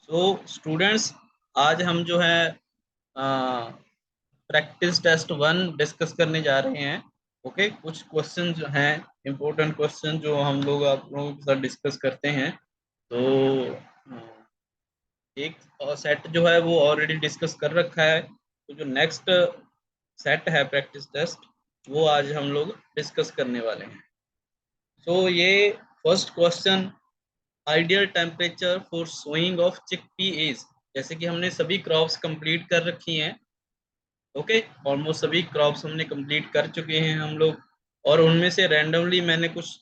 So students, आज हम जो है प्रैक्टिस टेस्ट 1 डिस्कस करने जा रहे हैं। ओके, कुछ क्वेश्चन जो हैं, इम्पोर्टेंट क्वेश्चन जो हम लोग आप लोगों के साथ डिस्कस करते हैं। तो एक सेट जो है वो ऑलरेडी डिस्कस कर रखा है, तो जो नेक्स्ट सेट है प्रैक्टिस टेस्ट, वो आज हम लोग डिस्कस करने वाले हैं। सो ये first question, ideal temperature for sowing of chickpea is. जैसे कि हमने सभी क्रॉप्स कंप्लीट कर रखी हैं। ओके, ऑलमोस्ट सभी क्रॉप्स हमने कंप्लीट कर चुके हैं हम लोग, और उनमें से रैंडमली मैंने कुछ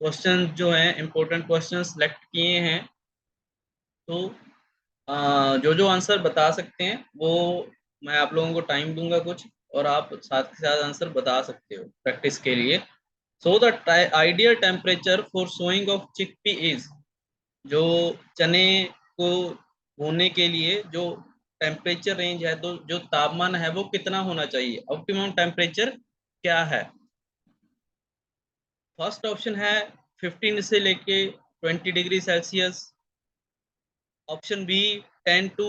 क्वेश्चन जो हैं, इंपॉर्टेंट क्वेश्चन सेलेक्ट किए हैं। तो जो जो आंसर बता सकते हैं वो मैं आप लोगों को टाइम दूंगा कुछ, और आप साथ के साथ आंसर बता सकते हो प्रैक्टिस के लिए। So the ideal temperature for sowing of chickpea is. जो चने को बोने के लिए जो टेम्परेचर रेंज है, तो जो तापमान है वो कितना होना चाहिए, ऑप्टिमम टेम्परेचर क्या है। फर्स्ट ऑप्शन है 15 से लेके 20 degree Celsius. Option B 10 to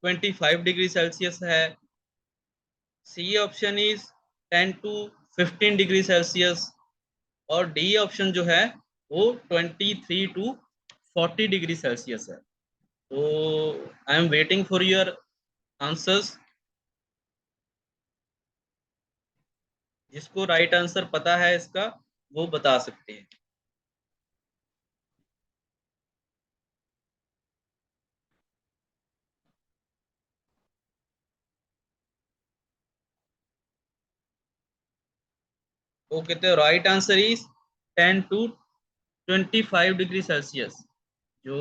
25 degree Celsius है। C option is 10 to 15 degree Celsius. और डी ऑप्शन जो है वो 23 टू 40 डिग्री सेल्सियस है। तो I am waiting for your answers. जिसको राइट आंसर पता है इसका, वो बता सकते हैं। वो कहते हैं right answer is 10 to 25 degree Celsius. जो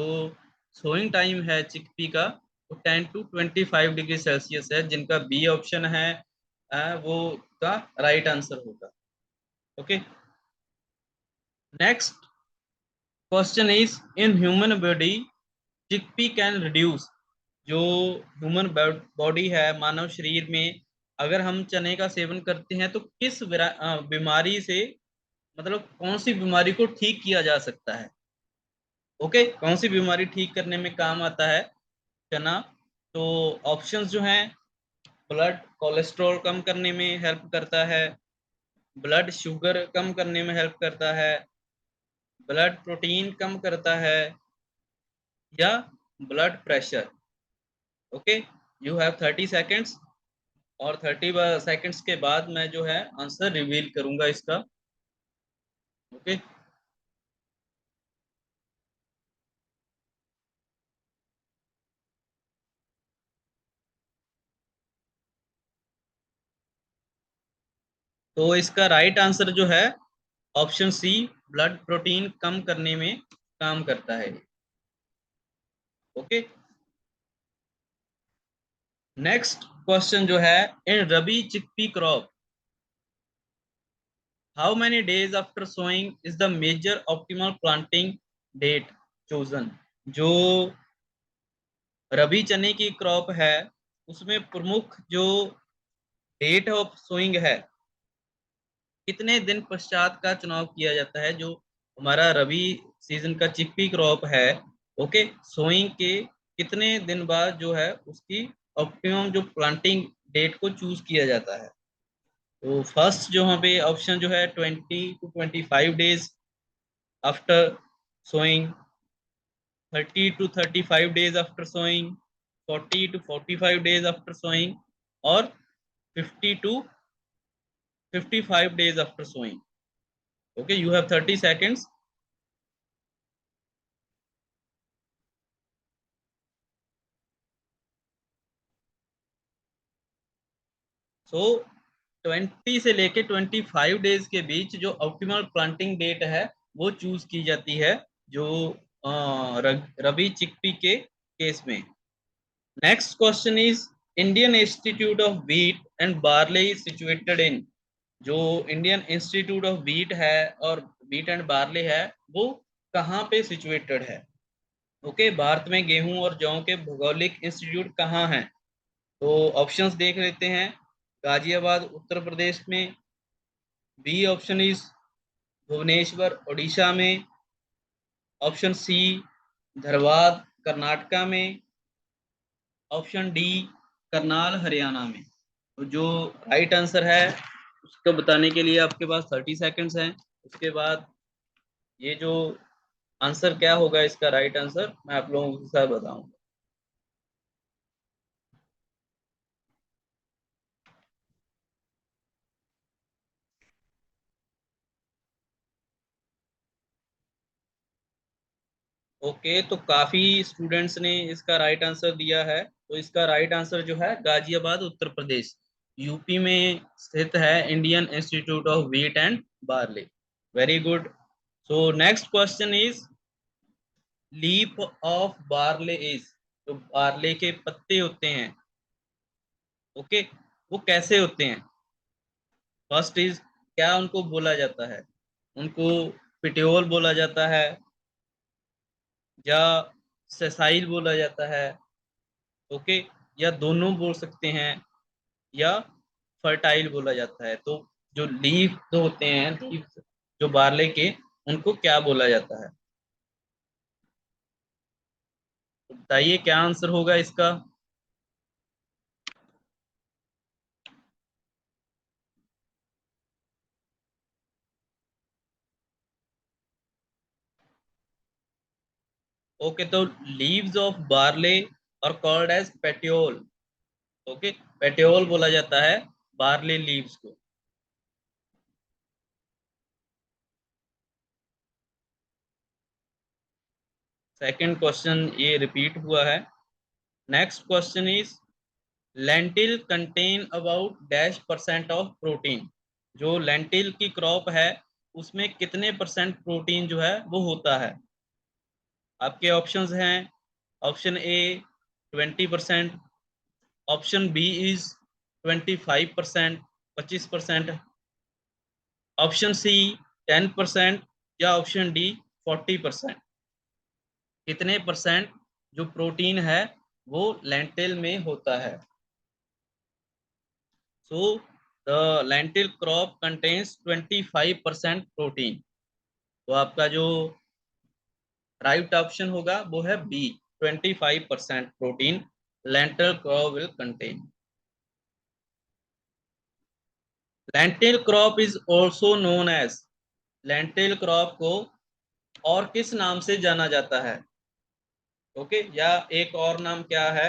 सोइंग टाइम है चिकपी का, वो 10 टू 25 डिग्री सेल्सियस है। जिनका बी ऑप्शन है वो का राइट आंसर होगा। Okay, next question is in human body chickpea can reduce. जो ह्यूमन बॉडी है, मानव शरीर में, अगर हम चने का सेवन करते हैं तो किस बीमारी से, मतलब कौन सी बीमारी को ठीक किया जा सकता है। ओके, कौन सी बीमारी ठीक करने में काम आता है चना। तो ऑप्शंस जो हैं, ब्लड कोलेस्ट्रॉल कम करने में हेल्प करता है, ब्लड शुगर कम करने में हेल्प करता है, ब्लड प्रोटीन कम करता है, या blood pressure. Okay, you have 30 seconds, और 30 सेकेंड्स के बाद मैं जो है आंसर रिवील करूंगा इसका। ओके, तो इसका राइट आंसर जो है ऑप्शन सी, ब्लड प्रोटीन कम करने में काम करता है। ओके, नेक्स्ट क्वेश्चन जो है, in rabi chickpea crop how many days after sowing is the major optimal planting date chosen. जो रबी चने की क्रॉप है, उसमें प्रमुख जो डेट ऑफ सोइंग है, कितने दिन पश्चात का चुनाव किया जाता है। जो हमारा रबी सीजन का चिकपी क्रॉप है, ओके, सोइंग के कितने दिन बाद जो है उसकी ऑप्टिमम जो प्लांटिंग डेट को चूज किया जाता है। तो फर्स्ट जो यहाँ पे ऑप्शन जो है 20 to 25 days after sowing, 30 to 35 days after sowing, 40 to 45 days after sowing, और 50 to 55 days after sowing. Okay, you have 30 seconds. So 20 से लेके 25 डेज के बीच जो ऑप्टिमल प्लांटिंग डेट है, वो चूज की जाती है, जो रबी चिकपी के केस में। Next question is Indian institute of wheat and barley is situated in. जो इंडियन इंस्टीट्यूट ऑफ व्हीट है और व्हीट एंड बार्ले है, वो कहाँ पे सिचुएटेड है। ओके, भारत में गेहूं और जौ के भौगोलिक इंस्टीट्यूट कहाँ हैं। तो ऑप्शंस देख लेते हैं। गाजियाबाद उत्तर प्रदेश में, B option is Bhubaneswar Orissa में, ऑप्शन सी धरवाद कर्नाटका में, ऑप्शन डी करनाल हरियाणा में। तो जो राइट आंसर है उसको बताने के लिए आपके पास 30 सेकंड्स हैं। उसके बाद ये जो आंसर क्या होगा इसका राइट आंसर मैं आप लोगों के साथ बताऊंगा। ओके, तो काफी स्टूडेंट्स ने इसका राइट आंसर दिया है। तो इसका राइट आंसर जो है गाजियाबाद उत्तर प्रदेश यूपी में स्थित है Indian institute of wheat and barley. Very good. So next question is leaf of barley is, जो बार्ले के पत्ते होते हैं, ओके, वो कैसे होते हैं। फर्स्ट इज, क्या उनको बोला जाता है, उनको पिटियोल बोला जाता है, या सेसाइल बोला जाता है, ओके, या दोनों बोल सकते हैं, या फर्टाइल बोला जाता है। तो जो लीफ जो होते हैं, लीफ जो बार्ले के, उनको क्या बोला जाता है। तो बताइए क्या आंसर होगा इसका। ओके, तो लीव्स ऑफ बार्ले और called as petiole. Okay, petiole बोला जाता है बार्ले लीव्स को। सेकंड क्वेश्चन ये रिपीट हुआ है। Next question is lentil contain about dash percent of protein. जो लेंटिल की क्रॉप है उसमें कितने परसेंट प्रोटीन जो है वो होता है। आपके ऑप्शंस हैं, option A 20%, option B is 25%, 25%, option C 10%, या ऑप्शन डी 40%। कितने परसेंट जो प्रोटीन है वो लेंटिल में होता है। So the lentil crop contains 25% protein. तो आपका जो राइट ऑप्शन होगा वो है B, 25% protein lentil crop will contain. Lentil crop is also known as, lentil crop को और किस नाम से जाना जाता है। ओके, या एक और नाम क्या है।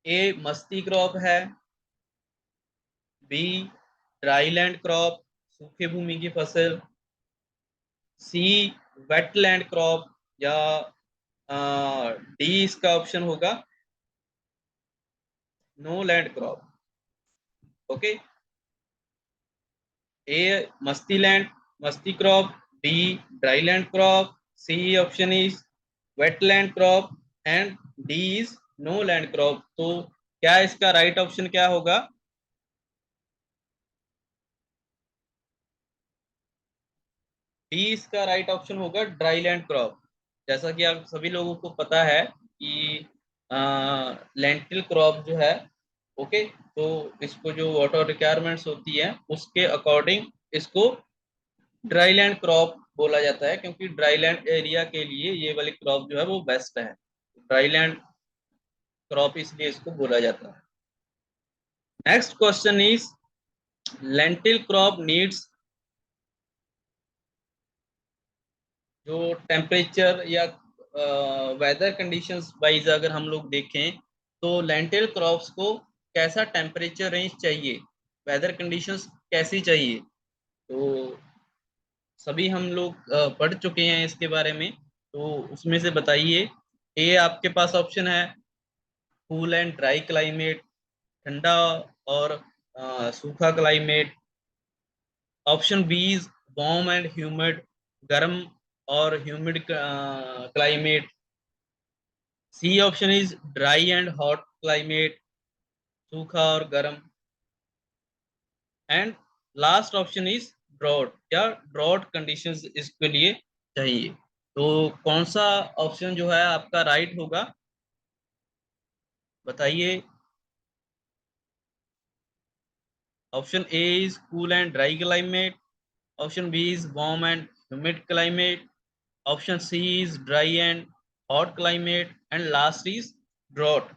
ए मस्ती क्रॉप है, बी ड्राईलैंड क्रॉप सूखे भूमि की फसल, सी वेटलैंड क्रॉप, या डी इसका ऑप्शन होगा no land crop. Okay, A मस्ती लैंड, मस्ती crop, B dry land crop, C option is wetland crop, and D is no land crop. तो क्या इसका राइट ऑप्शन क्या होगा। डी इसका राइट ऑप्शन होगा ड्राई लैंड क्रॉप। जैसा कि आप सभी लोगों को पता है कि लेंटिल क्रॉप जो है, ओके, तो इसको जो वाटर रिक्वायरमेंट्स होती है उसके अकॉर्डिंग इसको ड्राई लैंड क्रॉप बोला जाता है, क्योंकि ड्राई लैंड एरिया के लिए ये वाली क्रॉप जो है वो बेस्ट है। ड्राई लैंड क्रॉप इसलिए इसको बोला जाता है। Next question is lentil crop needs, जो टेम्परेचर या वेदर कंडीशंस वाइज अगर हम लोग देखें तो लेंटिल क्रॉप्स को कैसा टेम्परेचर रेंज चाहिए, वेदर कंडीशंस कैसी चाहिए। तो सभी हम लोग पढ़ चुके हैं इसके बारे में। तो उसमें से बताइए। ए आपके पास ऑप्शन है कूल एंड ड्राई क्लाइमेट, ठंडा और सूखा climate. Option B is warm and humid, गर्म और humid climate. C option is dry and hot climate, सूखा और गर्म। And last option is drought, या ड्रॉट कंडीशंस इसके लिए चाहिए। तो कौन सा ऑप्शन जो है आपका राइट होगा, बताइए। Option A is cool and dry climate, option B is warm and humid climate, option C is dry and hot climate, and last is drought.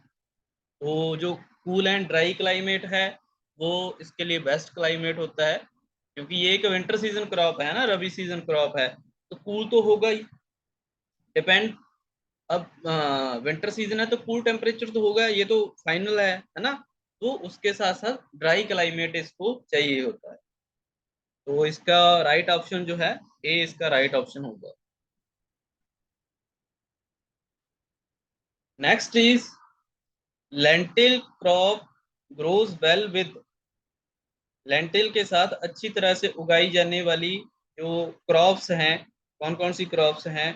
तो जो कूल एंड ड्राई क्लाइमेट है वो इसके लिए बेस्ट क्लाइमेट होता है, क्योंकि ये एक विंटर सीजन क्रॉप है ना, रबी सीजन क्रॉप है, तो कूल तो होगा ही। डिपेंड, अब विंटर सीजन है तो कूल टेम्परेचर तो होगा, ये तो फाइनल है ना। तो उसके साथ साथ ड्राई क्लाइमेट इसको चाहिए होता है। तो इसका राइट ऑप्शन जो है ए, इसका राइट ऑप्शन होगा। Next is lentil crop grows well with. Lentil के साथ अच्छी तरह से उगाई जाने वाली जो क्रॉप्स हैं, कौन कौन सी क्रॉप्स हैं?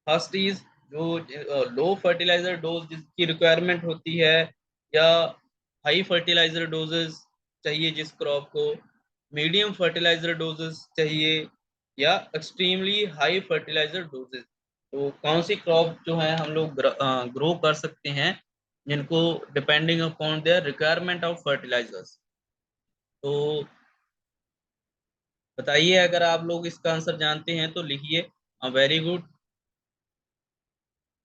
फर्स्ट इज जो लो फर्टिलाइजर डोज जिसकी रिक्वायरमेंट होती है, या हाई फर्टिलाइजर डोजेस चाहिए जिस क्रॉप को, मीडियम फर्टिलाइजर डोजेस चाहिए, या एक्सट्रीमली हाई फर्टिलाइजर डोजेस। तो कौन सी क्रॉप जो है हम लोग ग्रो कर सकते हैं जिनको depending upon their requirement of fertilizers. तो बताइए, अगर आप लोग इसका आंसर जानते हैं तो लिखिए। Very good.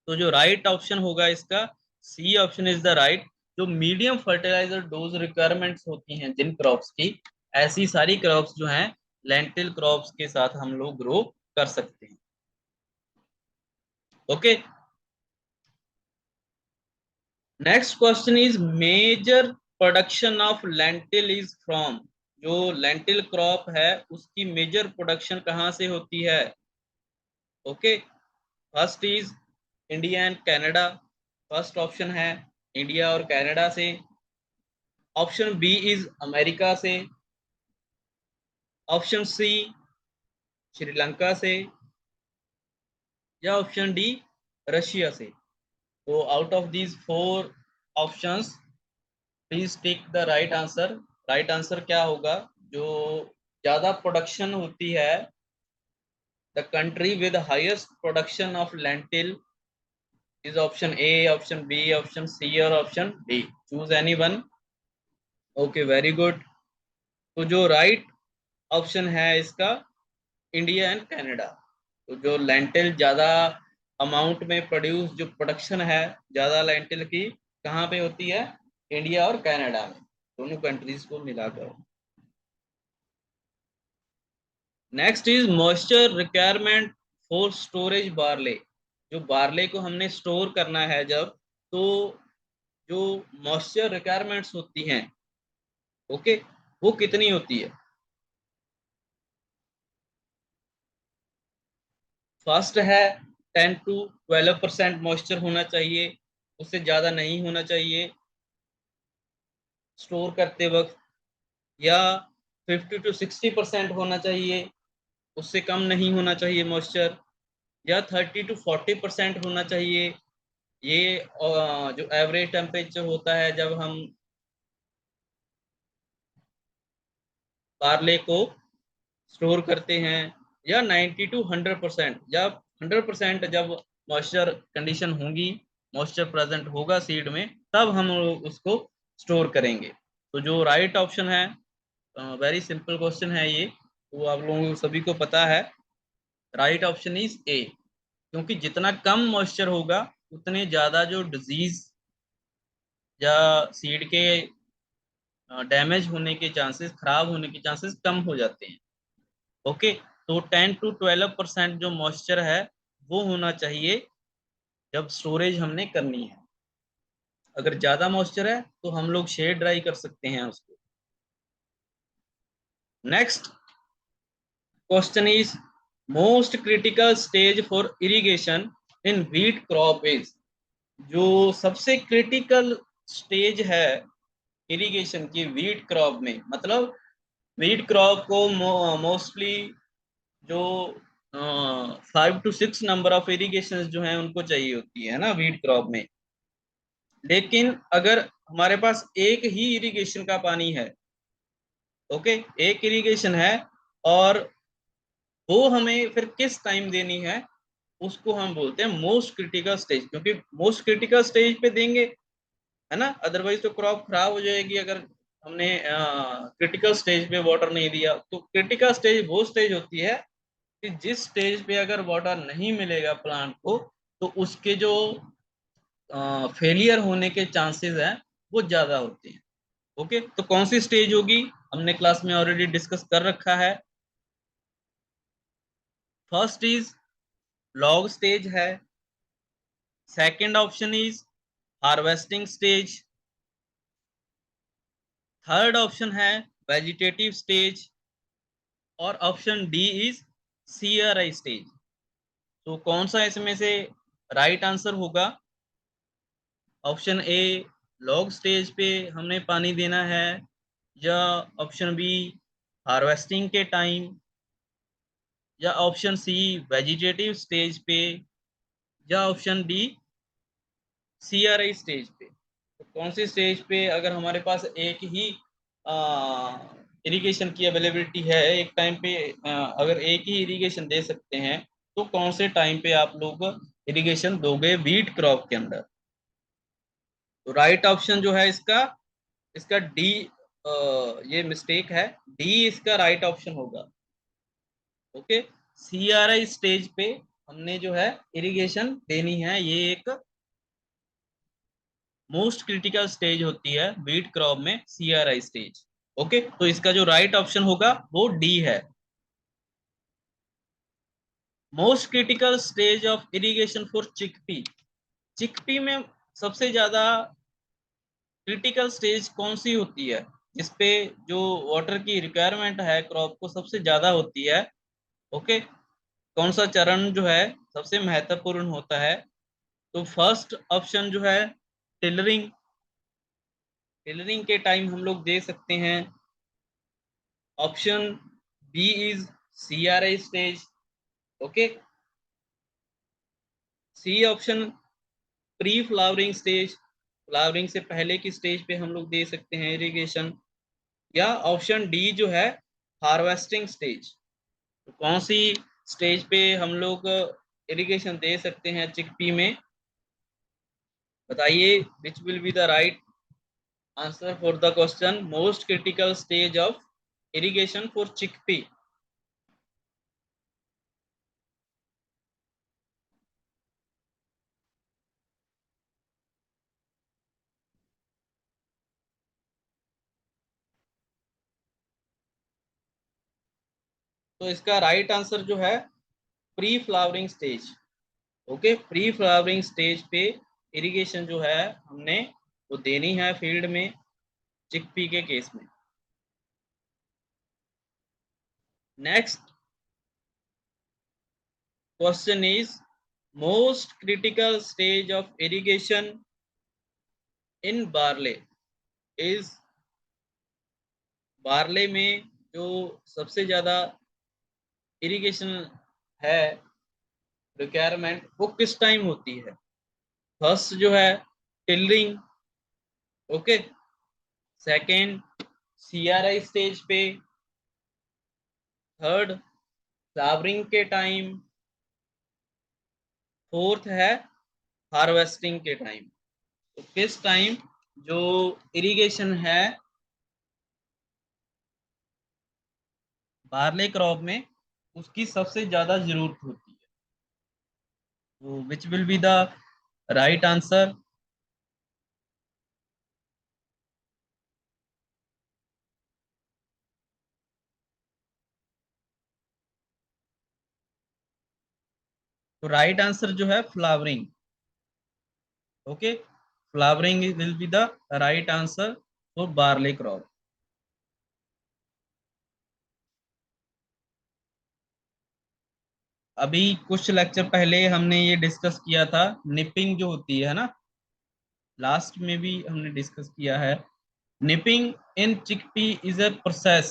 तो जो राइट ऑप्शन होगा इसका, C option is the right. जो मीडियम फर्टिलाइजर डोज रिक्वायरमेंट्स होती हैं जिन क्रॉप्स की, ऐसी सारी क्रॉप्स जो हैं लेंटिल क्रॉप्स के साथ हम लोग ग्रो कर सकते हैं। Okay. Next question is major production of lentil is from. जो लेंटिल क्रॉप है उसकी मेजर प्रोडक्शन कहाँ से होती है? Okay. First is India and Canada. First option है इंडिया और कनाडा से। ऑप्शन बी इज अमेरिका से। ऑप्शन सी श्रीलंका से, या ऑप्शन डी रशिया से। तो out of these four options please tick the right answer. Right answer क्या होगा? जो ज्यादा प्रोडक्शन होती है, the country with highest production of lentil is option A, option B, option C और option D. Choose any one. Okay, very good. तो जो right option है इसका, इंडिया एंड कनाडा। तो जो लेंटिल ज्यादा अमाउंट में प्रोड्यूस, जो प्रोडक्शन है ज्यादा लेंटिल की, कहाँ पे होती है? इंडिया और कनाडा में, दोनों कंट्रीज को मिलाकर। Next is moisture requirement for storage barley. जो बार्ले को हमने स्टोर करना है जब, तो जो मॉइस्चर रिक्वायरमेंट्स होती हैं, ओके, वो कितनी होती है? फर्स्ट है 10 to 12% मॉइस्चर होना चाहिए, उससे ज्यादा नहीं होना चाहिए स्टोर करते वक्त। या 50 to 60% होना चाहिए, उससे कम नहीं होना चाहिए मॉइस्चर। या 30 to 40% होना चाहिए। ये जो एवरेज टेम्परेचर होता है जब हम पार्ले को स्टोर करते हैं। या 90 to 100%, जब 100% जब मॉइस्चर कंडीशन होगी, मॉइस्चर प्रेजेंट होगा सीड में, तब हम लोग उसको स्टोर करेंगे। तो जो राइट ऑप्शन है, वेरी सिंपल क्वेश्चन है ये, तो आप लोगों को सभी को पता है, राइट ऑप्शन इज ए। क्योंकि जितना कम मॉइस्चर होगा उतने ज्यादा जो डिजीज या सीड के डैमेज होने के चांसेस, खराब होने के चांसेस कम हो जाते हैं। ओके। तो 10 to 12% जो मॉइस्चर है वो होना चाहिए जब स्टोरेज हमने करनी है। अगर ज्यादा मॉइस्चर है तो हम लोग शेड ड्राई कर सकते हैं उसको। Next question is most critical stage for irrigation in wheat crop is. जो सबसे क्रिटिकल स्टेज है इरिगेशन की व्हीट क्रॉप में, मतलब व्हीट क्रॉप को मोस्टली जो 5 to 6 नंबर ऑफ इरिगेशन जो हैं उनको चाहिए होती है ना व्हीट क्रॉप में। लेकिन अगर हमारे पास एक ही इरिगेशन का पानी है, ओके, एक इरिगेशन है, और वो हमें फिर किस टाइम देनी है, उसको हम बोलते हैं मोस्ट क्रिटिकल स्टेज। क्योंकि मोस्ट क्रिटिकल स्टेज पे देंगे, है ना, अदरवाइज तो क्रॉप खराब हो जाएगी अगर हमने क्रिटिकल स्टेज पे वाटर नहीं दिया। तो क्रिटिकल स्टेज वो स्टेज होती है कि जिस स्टेज पे अगर वाटर नहीं मिलेगा प्लांट को, तो उसके जो फेलियर होने के चांसेस हैं वो ज्यादा होते हैं। ओके, तो कौन सी स्टेज होगी, हमने क्लास में ऑलरेडी डिस्कस कर रखा है। फर्स्ट इज लॉग स्टेज है, second option is harvesting stage, third option है वेजिटेटिव स्टेज, और option D is CRI stage. तो कौन सा इसमें से राइट आंसर होगा? ऑप्शन ए लॉग स्टेज पे हमने पानी देना है, या ऑप्शन बी हार्वेस्टिंग के टाइम, या ऑप्शन सी वेजिटेटिव स्टेज पे, या ऑप्शन डी सीआरआई स्टेज पे। तो कौन सी स्टेज पे अगर हमारे पास एक ही इरिगेशन की अवेलेबिलिटी है, एक टाइम पे अगर एक ही इरिगेशन दे सकते हैं, तो कौन से टाइम पे आप लोग इरिगेशन दोगे वीट क्रॉप के अंदर? तो राइट ऑप्शन जो है इसका, इसका डी, ये मिस्टेक है, डी इसका राइट ऑप्शन होगा। ओके, सीआरआई स्टेज पे हमने जो है इरिगेशन देनी है, ये एक मोस्ट क्रिटिकल स्टेज होती है वीट क्रॉप में, सीआरआई स्टेज। ओके, तो इसका जो राइट ऑप्शन होगा वो डी है। Most critical stage of irrigation for chickpea, chickpea में सबसे ज्यादा क्रिटिकल स्टेज कौन सी होती है, जिसपे जो वाटर की रिक्वायरमेंट है क्रॉप को सबसे ज्यादा होती है? ओके, कौन सा चरण जो है सबसे महत्वपूर्ण होता है? तो फर्स्ट ऑप्शन जो है टिलरिंग, टिलरिंग के टाइम हम लोग दे सकते हैं। Option B is CRI stage. Okay, C option pre flowering stage, flowering से पहले की स्टेज पे हम लोग दे सकते हैं इरिगेशन, या ऑप्शन डी जो है हार्वेस्टिंग स्टेज। तो कौन सी स्टेज पे हम लोग इरिगेशन दे सकते हैं चिकपी में? बताइए, विच will be the right answer for the question most critical stage of irrigation for chickpea? तो इसका राइट आंसर जो है pre flowering stage. Okay, pre flowering stage पे इरिगेशन जो है हमने वो देनी है फील्ड में, चिकपी के केस में। Next question is most critical stage of irrigation in barley is, barley में जो सबसे ज्यादा इरिगेशन है रिक्वायरमेंट वो किस टाइम होती है? फर्स्ट जो है tillering, okay, second CRI stage पे, थर्ड फ्लावरिंग के टाइम, फोर्थ है हार्वेस्टिंग के टाइम। तो किस टाइम जो इरिगेशन है बार्ले क्रॉप में उसकी सबसे ज्यादा जरूरत होती है? तो विच will be the right answer? तो राइट आंसर जो है flowering. Okay, flowering will be the right answer for barley crop. अभी कुछ लेक्चर पहले हमने ये डिस्कस किया था, निपिंग जो होती है ना, लास्ट में भी हमने डिस्कस किया है। Nipping in chickpea is a process,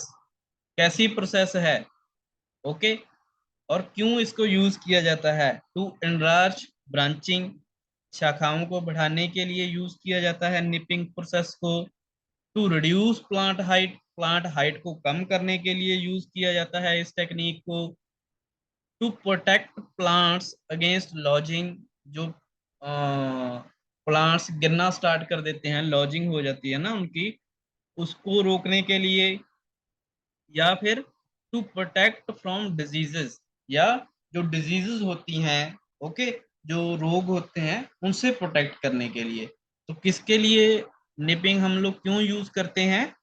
कैसी प्रोसेस है? ओके, और क्यों इसको यूज किया जाता है? टू एनलार्ज ब्रांचिंग, शाखाओं को बढ़ाने के लिए यूज किया जाता है निपिंग प्रोसेस को। To reduce plant height, plant height को कम करने के लिए यूज किया जाता है इस टेक्निक को। To protect plants against lodging, जो प्लांट्स गिरना स्टार्ट कर देते हैं, लॉजिंग हो जाती है ना उनकी, उसको रोकने के लिए। या फिर टू प्रोटेक्ट फ्रॉम डिजीजेस, या जो डिजीजेस होती हैं, ओके, जो रोग होते हैं उनसे प्रोटेक्ट करने के लिए। तो किसके लिए निपिंग हम लोग क्यों यूज करते हैं,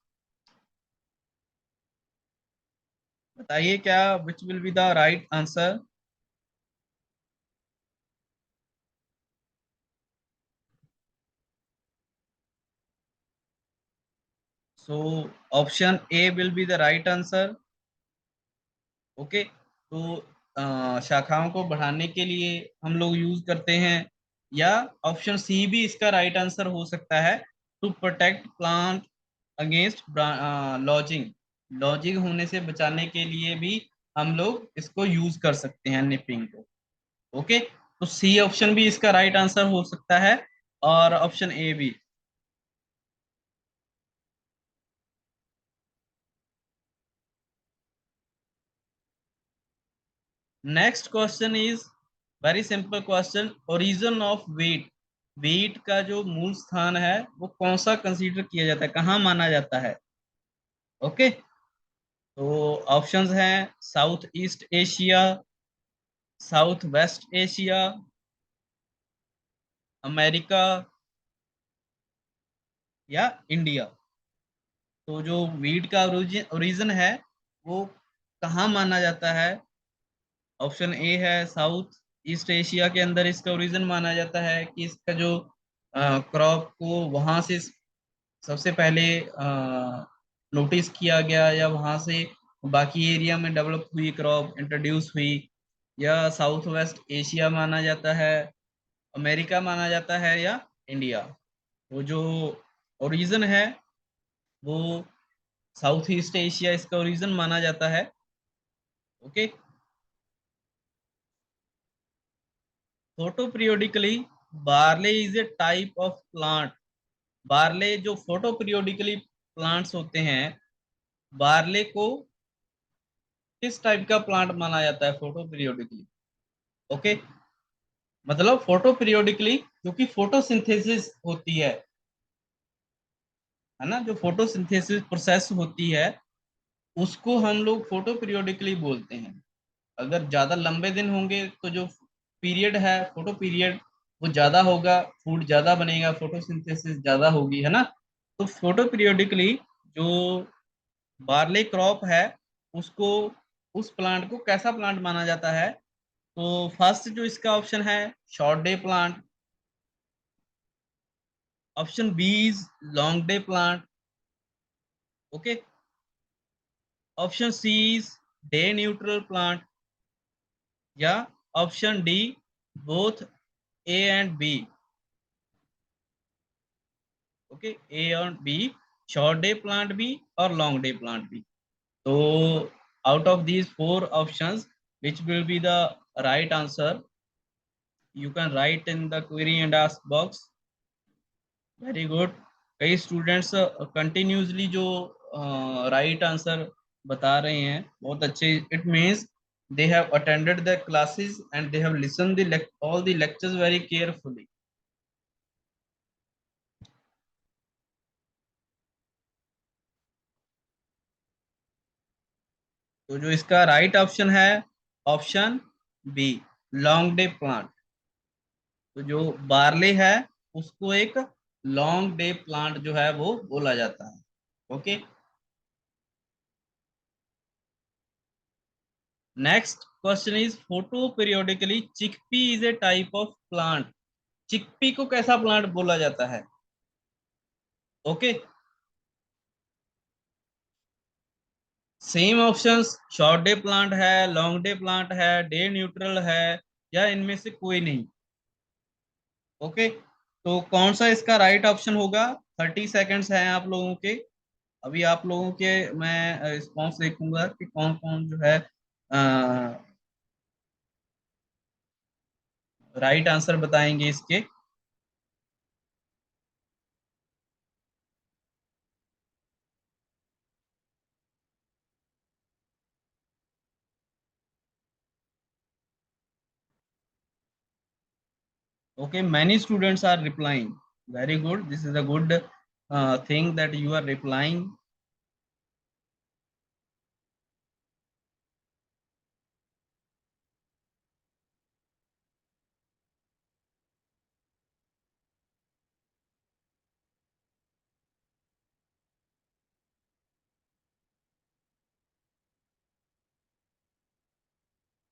बताइए क्या, विच will be the right answer. So option A will be the right answer. Okay, तो शाखाओं को बढ़ाने के लिए हम लोग यूज करते हैं, या ऑप्शन सी भी इसका राइट आंसर हो सकता है, to protect plant against lodging, lodging होने से बचाने के लिए भी हम लोग इसको यूज कर सकते हैं निपिंग को। ओके, तो सी ऑप्शन भी इसका राइट आंसर हो सकता है, और ऑप्शन ए भी। Next question is very simple question, origin of wheat, wheat का जो मूल स्थान है वो कौन सा कंसीडर किया जाता है, कहाँ माना जाता है। ओके, तो ऑप्शंस हैं south east Asia, south west Asia, America, या इंडिया। तो जो वीट का ओरिजिन है वो कहाँ माना जाता है। ऑप्शन ए है साउथ ईस्ट एशिया के अंदर इसका ओरिजिन माना जाता है, कि इसका जो क्रॉप को वहां से सबसे पहले नोटिस किया गया, या वहां से बाकी एरिया में डेवलप हुई, क्रॉप इंट्रोड्यूस हुई, या साउथ वेस्ट एशिया माना जाता है, अमेरिका माना जाता है, या इंडिया। वो जो ओरिजिन है वो साउथ ईस्ट एशिया इसका ओरिजिन माना जाता है। Okay, photo periodically, barley is a type of plant, barley जो फोटो पीरियोडिकली प्लांट्स होते हैं, बार्ले को किस टाइप का प्लांट माना जाता है फोटो पीरियोडिकली। ओके, मतलब फोटो पीरियोडिकली जो कि फोटोसिंथेसिस होती है ना, जो फोटोसिंथेसिस प्रोसेस होती है उसको हम लोग फोटो पीरियोडिकली बोलते हैं। अगर ज्यादा लंबे दिन होंगे तो जो पीरियड है फोटो पीरियड वो ज्यादा होगा, फूड ज्यादा बनेगा, फोटोसिंथेसिस ज्यादा होगी, है ना। तो फोटो पीरियोडिकली जो बार्ले क्रॉप है उसको, उस प्लांट को कैसा प्लांट माना जाता है। तो फर्स्ट जो इसका ऑप्शन है short day plant, option B is long day plant, okay, option C is day neutral plant, या option D both A and B. Okay, A और बी, शॉर्ट डे प्लांट भी और लॉन्ग डे प्लांट भी। तो out of these four options which will be the right answer, you can write in the query and ask box. Very good, कई students continuously जो right answer बता रहे हैं, बहुत अच्छे। It means they have attended the classes and they have listened all the lectures very carefully. तो जो इसका राइट ऑप्शन है option B, long day plant. तो जो बार्ले है उसको एक लॉन्ग डे प्लांट जो है वो बोला जाता है। Okay, next question is photo periodically chickpea is a type of plant, chickpea को कैसा प्लांट बोला जाता है। Okay, same options, short day plant है, लॉन्ग डे प्लांट है, डे न्यूट्रल है, या इनमें से कोई नहीं। ओके, तो कौन सा इसका राइट ऑप्शन होगा। 30 सेकेंड्स हैं आप लोगों के, अभी आप लोगों के मैं रिस्पॉन्स देखूंगा कि कौन कौन जो है राइट आंसर बताएंगे इसके। Okay, many students are replying, very good, this is a good thing that you are replying.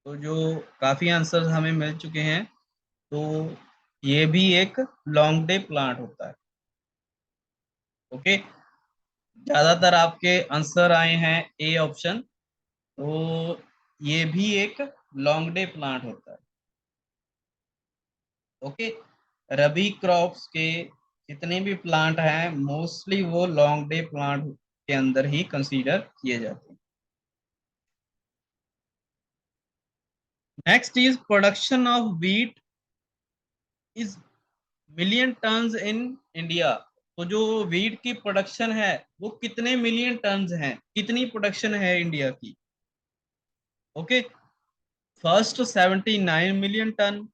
तो जो काफी आंसर हमें मिल चुके हैं, तो ये भी एक लॉन्ग डे प्लांट होता है। ओके, ज्यादातर आपके आंसर आए हैं ए ऑप्शन, तो ये भी एक लॉन्ग डे प्लांट होता है। ओके, रबी क्रॉप्स के जितने भी प्लांट हैं मोस्टली वो लॉन्ग डे प्लांट के अंदर ही कंसीडर किए जाते हैं। Next is production of wheat is million turns in India. तो जो व्हीट की प्रोडक्शन है वो कितने मिलियन टन्स हैं, कितनी प्रोडक्शन है इंडिया की। Okay, first 79 million ton,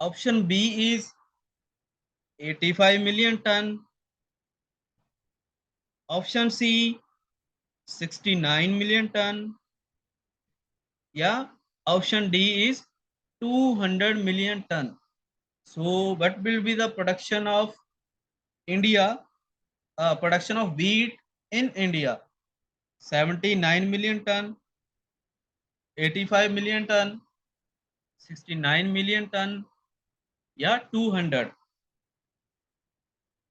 option B is 85 million ton, option C 69 million ton, या option D is 200 million ton. So what will be the production of India, production of wheat in India? 79 million ton, 85 million ton, 69 million ton, या 200?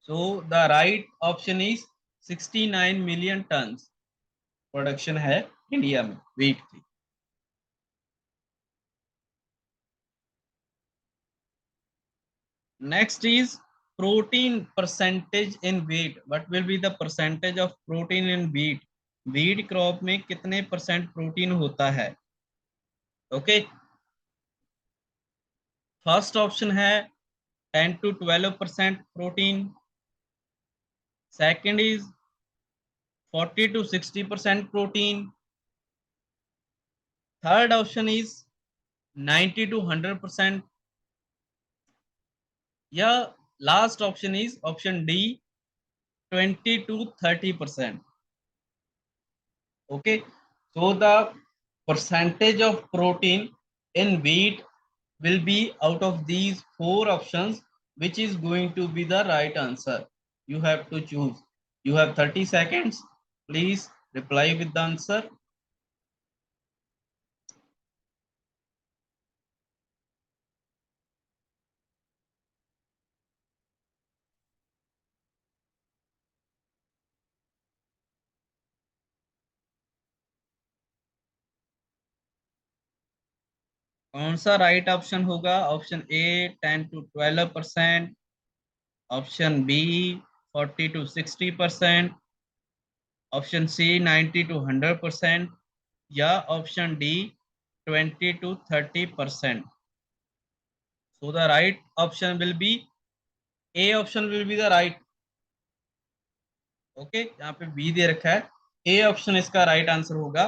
So the right option is 69 million ton production है India में wheat की। Next is protein percentage in wheat. What will be the percentage of protein in wheat? Wheat crop में कितने percent protein होता है? Okay, first option है 10 to 12% protein, second is 40 to 60% protein, third option is 90 to 100%, या last option is option D 20 to 30%। Okay, so the percentage of protein in wheat will be out of these four options, which is going to be the right answer. You have to choose. You have 30 seconds. Please reply with the answer. कौन सा right option होगा? Option A 10 to 12%, option B 40 to 60%, option C 90 to 100%, या option D 20 to 30%. So the right option will be A option will be the right. Okay, यहाँ पे B दे रखा है, A option इसका right answer होगा।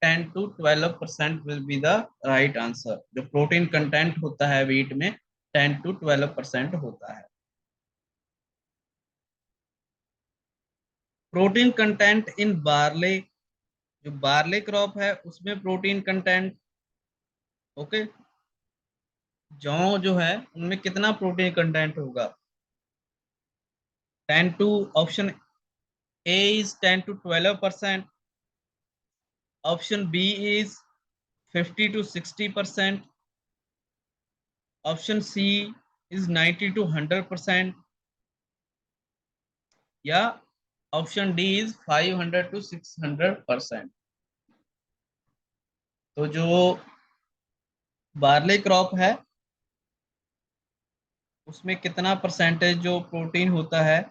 10 to 12% will be the right answer. जो protein content होता है वीट में 10 to 12% होता है। प्रोटीन कंटेंट इन बार्ले, जो बार्ले क्रॉप है उसमें प्रोटीन कंटेंट, ओके, जौ जो है उनमें कितना प्रोटीन कंटेंट होगा? 10 to, option A is 10 to 12%, option B is 50 to 60%, option C is 90 to 100%, या ऑप्शन डी इज 500 to 600%। तो जो बार्ले क्रॉप है उसमें कितना परसेंटेज जो प्रोटीन होता है?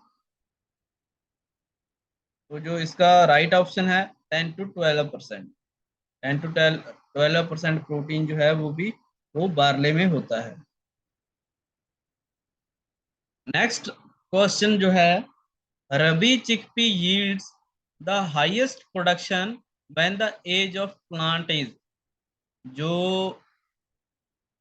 तो जो इसका राइट ऑप्शन है 10 to 12%। 10 to 12% प्रोटीन जो है वो भी वो बार्ले में होता है। नेक्स्ट क्वेश्चन जो है, rabi chickpea yields the highest production when the age of plant is. जो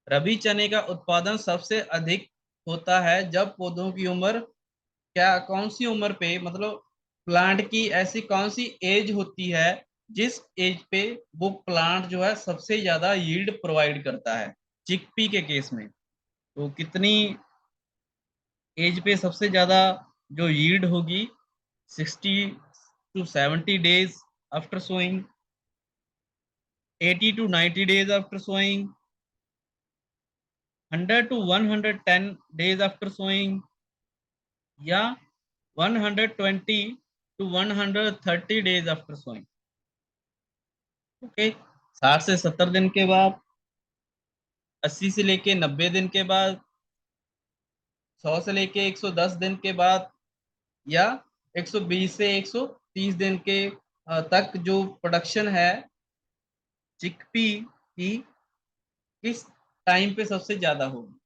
रबी चने का उत्पादन सबसे अधिक होता है जब पौधों की उम्र, क्या कौन सी उम्र पे, मतलब प्लांट की ऐसी कौन सी एज होती है जिस एज पे वो प्लांट जो है सबसे ज्यादा यील्ड प्रोवाइड करता है चिकपी के केस में? तो कितनी एज पे सबसे ज्यादा जो यील्ड होगी? 60 to 70 days after sowing, 80 to 90 days after sowing, 100 to 110 days after sowing, या 120 to 130 days after sowing. Okay, 60 से 70 दिन के बाद, 80 से लेके 90 दिन के बाद, 100 से लेके 110 दिन के बाद, या 120 से 130 दिन के तक जो प्रोडक्शन है चिकपी की, किस टाइम पे सबसे ज्यादा होगी?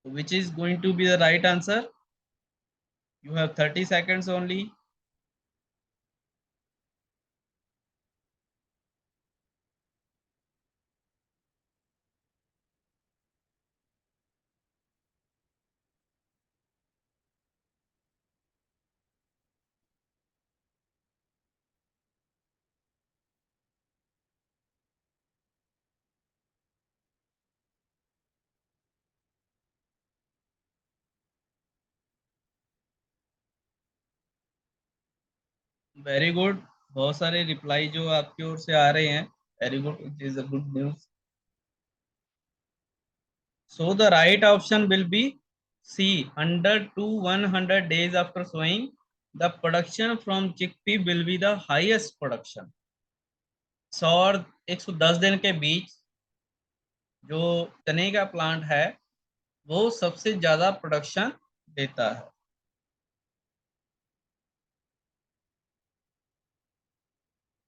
Which is going to be the right answer? You have 30 seconds only. Very good. बहुत सारे रिप्लाई जो आपकी ओर से आ रहे हैं. Very good, it is a good news. So the right option will be C. 100 to 100 days after sowing, the production from chickpea will be the highest production. 100 और 110 दिन के बीच जो चने का प्लांट है वो सबसे ज्यादा प्रोडक्शन देता है.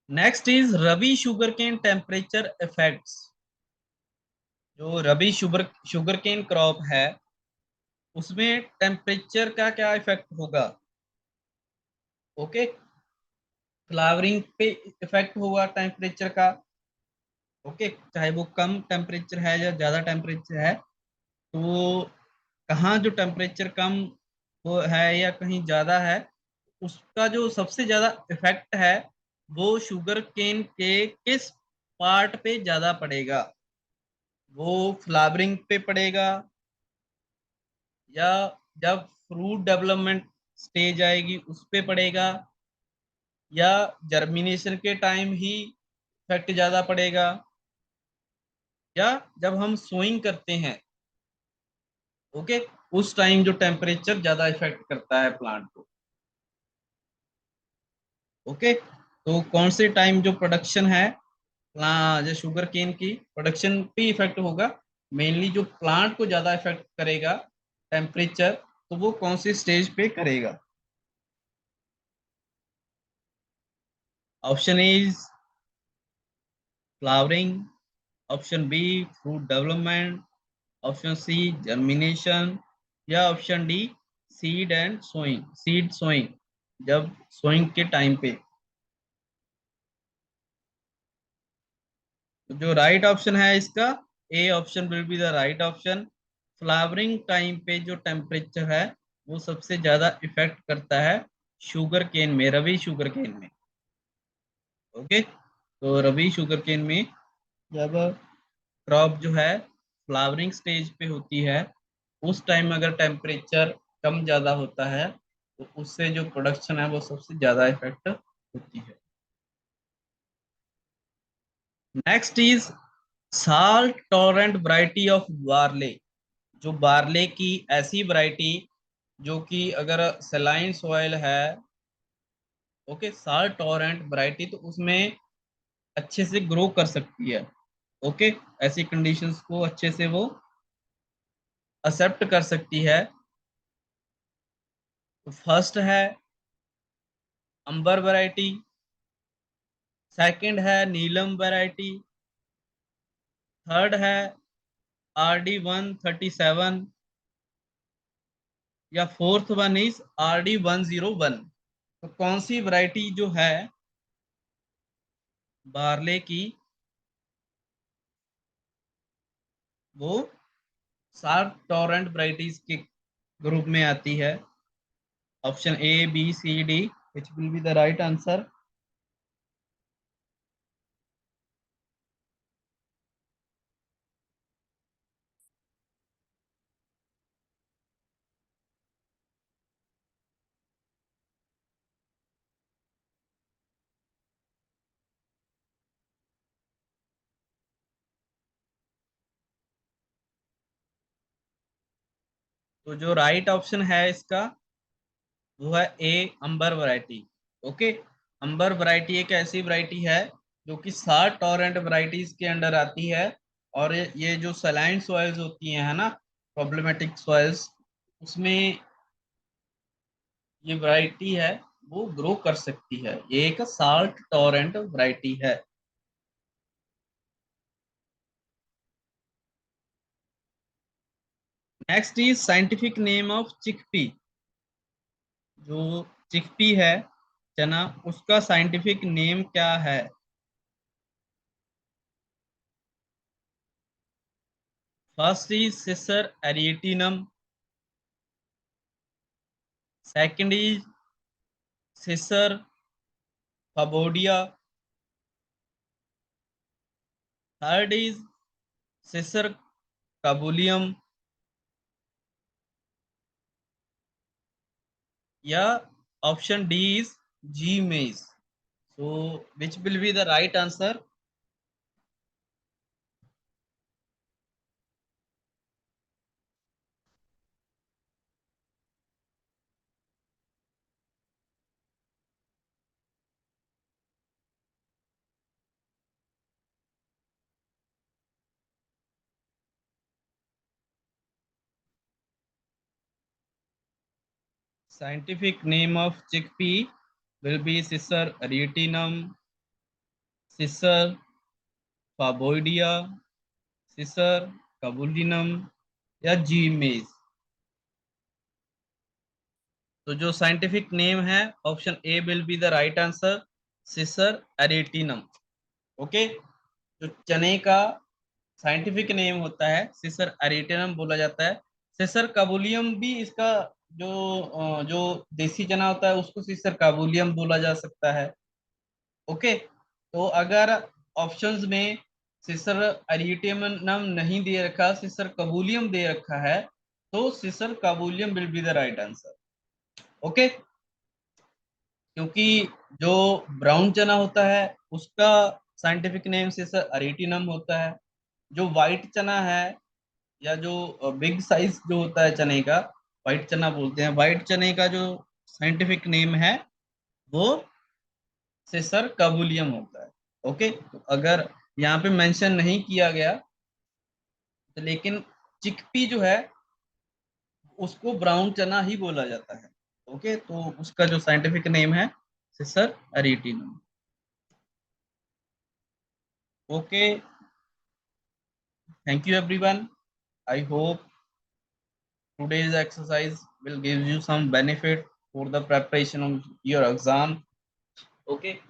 Next is rabi sugar cane temperature effects. जो रबी शुगर केन क्रॉप है उसमें टेम्परेचर का क्या इफेक्ट होगा? ओके, फ्लावरिंग पे इफेक्ट होगा टेम्परेचर का. ओके, चाहे वो कम टेम्परेचर है या ज्यादा टेम्परेचर है, तो कहाँ जो टेम्परेचर कम वो है या कहीं ज्यादा है, उसका जो सबसे ज्यादा इफेक्ट है वो शुगर केन के किस पार्ट पे ज्यादा पड़ेगा? वो फ्लावरिंग पे पड़ेगा, या जब फ्रूट डेवलपमेंट स्टेज आएगी उस पे पड़ेगा, या जर्मिनेशन के टाइम ही इफेक्ट ज्यादा पड़ेगा, या जब हम सोइंग करते हैं, ओके, उस टाइम जो टेम्परेचर ज्यादा इफेक्ट करता है प्लांट को? ओके, तो कौन से टाइम जो प्रोडक्शन है जो शुगर केन की प्रोडक्शन पे इफेक्ट होगा, मेनली जो प्लांट को ज्यादा इफेक्ट करेगा टेम्परेचर, तो वो कौन सी स्टेज पे करेगा? Option A is flowering, option B fruit development, option C germination, या ऑप्शन डी सीड सोइंग, जब सोइंग के टाइम पे. तो जो राइट ऑप्शन है इसका, A option will be the right option. Flowering time पे जो टेम्परेचर है वो सबसे ज्यादा इफेक्ट करता है शुगर केन में, रबी शुगर केन में. ओके, तो रबी शुगर केन में जब क्रॉप जो है फ्लावरिंग स्टेज पे होती है, उस टाइम अगर टेम्परेचर कम ज्यादा होता है तो उससे जो प्रोडक्शन है वो सबसे ज्यादा इफेक्ट होती है. Next is salt tolerant variety of barley. जो बार्ले की ऐसी वैरायटी जो कि अगर सलाइन सॉइल है, ओके, साल्ट टॉलरेंट वैरायटी, तो उसमें अच्छे से ग्रो कर सकती है. ओके, ऐसी कंडीशंस को अच्छे से वो एक्सेप्ट कर सकती है. तो फर्स्ट है अंबर वैरायटी, सेकंड है नीलम वैरायटी, थर्ड है RD 137, या फोर्थ वन इज RD 101. तो कौन सी वैरायटी जो है बार्ले की वो सात टॉरेंट वैरायटीज के ग्रुप में आती है? Option A B C D, which will be the right answer? तो जो राइट ऑप्शन है इसका वो है A, amber variety. Okay, amber variety एक ऐसी वैरायटी है जो कि 60 टॉरेंट वैरायटीज के अंडर आती है। और ये जो सलाइन सॉइल्स होती हैं, है ना, प्रॉब्लमेटिक सॉइल्स, उसमें ये वैरायटी है वो ग्रो कर सकती है। ये एक साल्ट टॉरेंट वैरायटी है। Next is scientific name of chickpea. जो चिकपी है, चना, उसका साइंटिफिक नेम क्या है? First is Cicer arietinum, second is Cicer fabodia, third is Cicer kabulium, या option D is Zea mays. So which will be the right answer? Scientific name of chickpea will be Cicer arietinum, Cicer faboidea, Cicer cabulinum, या जी mays. तो जो scientific name है, option A will be the right answer, Cicer arietinum. Okay, जो चने का scientific name होता है सिसर arietinum बोला जाता है। सिसर काबुलियम भी इसका जो देसी चना होता है उसको सिसर काबुलियम बोला जा सकता है। ओके, तो अगर ऑप्शंस में सिसर एरिटियम नहीं दे रखा, सिसर काबुलियम दे रखा है, तो Cicer kabulium will be the right answer. Okay, क्योंकि जो ब्राउन चना होता है उसका साइंटिफिक नेम सिसर एरिटिनम होता है। जो व्हाइट चना है, या जो बिग साइज जो होता है चने का, व्हाइट चना बोलते हैं, व्हाइट चने का जो साइंटिफिक नेम है वो सेसर काबुलियम होता है। ओके, तो अगर यहाँ पे मेंशन नहीं किया गया तो, लेकिन चिकपी जो है उसको ब्राउन चना ही बोला जाता है। ओके, तो उसका जो साइंटिफिक नेम है Cicer arietinum. Okay, thank you everyone. I hope today's exercise will give you some benefit for the preparation of your exam. Okay,